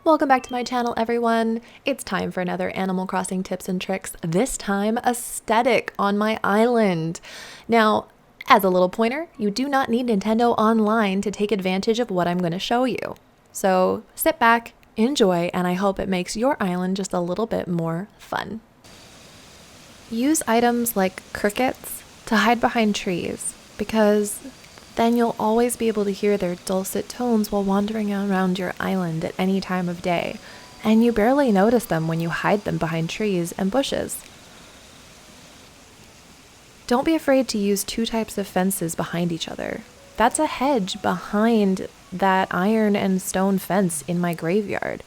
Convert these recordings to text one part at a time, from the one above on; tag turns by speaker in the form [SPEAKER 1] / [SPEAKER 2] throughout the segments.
[SPEAKER 1] Welcome back to my channel, everyone. It's time for another Animal Crossing tips and tricks, this time aesthetic on my island. Now, as a little pointer, you do not need Nintendo Online to take advantage of what I'm going to show you. So sit back, enjoy, and I hope it makes your island just a little bit more fun. Use items like crickets to hide behind trees, because then you'll always be able to hear their dulcet tones while wandering around your island at any time of day, and you barely notice them when you hide them behind trees and bushes. Don't be afraid to use two types of fences behind each other. That's a hedge behind that iron and stone fence in my graveyard.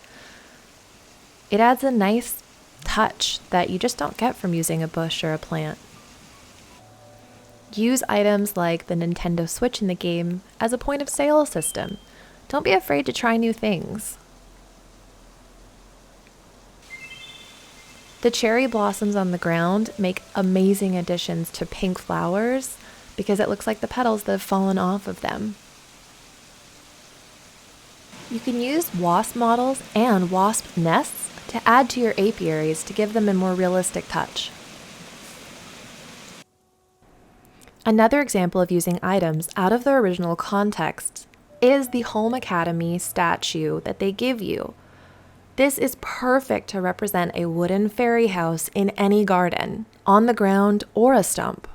[SPEAKER 1] It adds a nice touch that you just don't get from using a bush or a plant. Use items like the Nintendo Switch in the game as a point of sale system. Don't be afraid to try new things. The cherry blossoms on the ground make amazing additions to pink flowers because it looks like the petals that have fallen off of them. You can use wasp models and wasp nests to add to your apiaries to give them a more realistic touch. Another example of using items out of their original context is the Home Academy statue that they give you. This is perfect to represent a wooden fairy house in any garden, on the ground or a stump.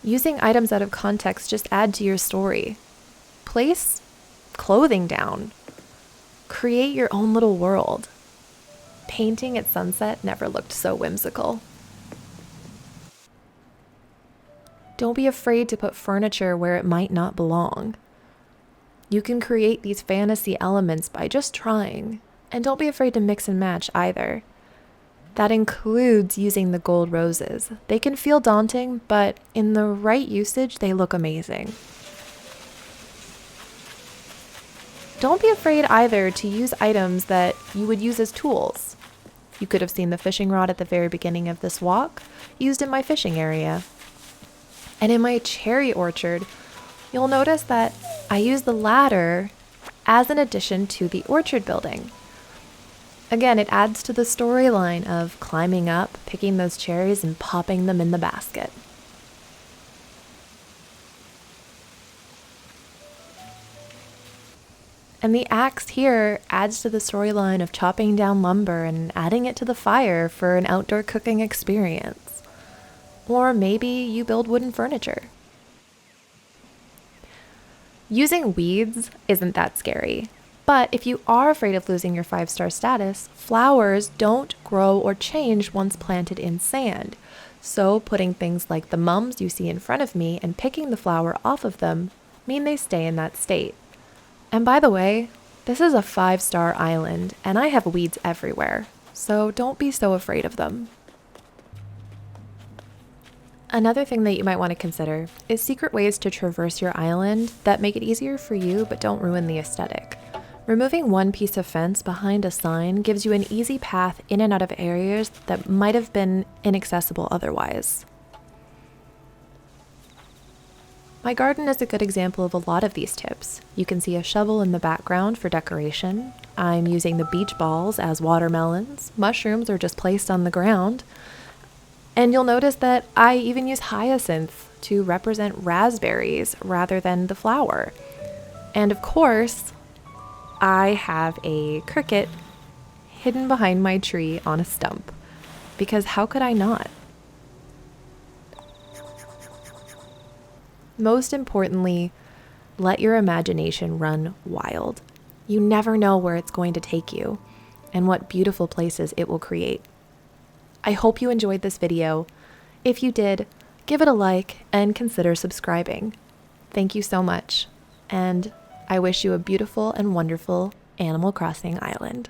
[SPEAKER 1] Using items out of context just add to your story. Place clothing down. Create your own little world. Painting at sunset never looked so whimsical. Don't be afraid to put furniture where it might not belong. You can create these fantasy elements by just trying, and don't be afraid to mix and match either. That includes using the gold roses. They can feel daunting, but in the right usage, they look amazing. Don't be afraid either to use items that you would use as tools. You could have seen the fishing rod at the very beginning of this walk, used in my fishing area. And in my cherry orchard, you'll notice that I use the ladder as an addition to the orchard building. Again, it adds to the storyline of climbing up, picking those cherries, and popping them in the basket. And the axe here adds to the storyline of chopping down lumber and adding it to the fire for an outdoor cooking experience. Or maybe you build wooden furniture. Using weeds isn't that scary, but if you are afraid of losing your 5-star status, flowers don't grow or change once planted in sand. So putting things like the mums you see in front of me and picking the flower off of them mean they stay in that state. And by the way, this is a 5-star island and I have weeds everywhere, so don't be so afraid of them. Another thing that you might want to consider is secret ways to traverse your island that make it easier for you but don't ruin the aesthetic. Removing one piece of fence behind a sign gives you an easy path in and out of areas that might have been inaccessible otherwise. My garden is a good example of a lot of these tips. You can see a shovel in the background for decoration. I'm using the beach balls as watermelons. Mushrooms are just placed on the ground. And you'll notice that I even use hyacinth to represent raspberries rather than the flower. And of course, I have a cricket hidden behind my tree on a stump, because how could I not? Most importantly, let your imagination run wild. You never know where it's going to take you and what beautiful places it will create. I hope you enjoyed this video. If you did, give it a like and consider subscribing. Thank you so much, and I wish you a beautiful and wonderful Animal Crossing island.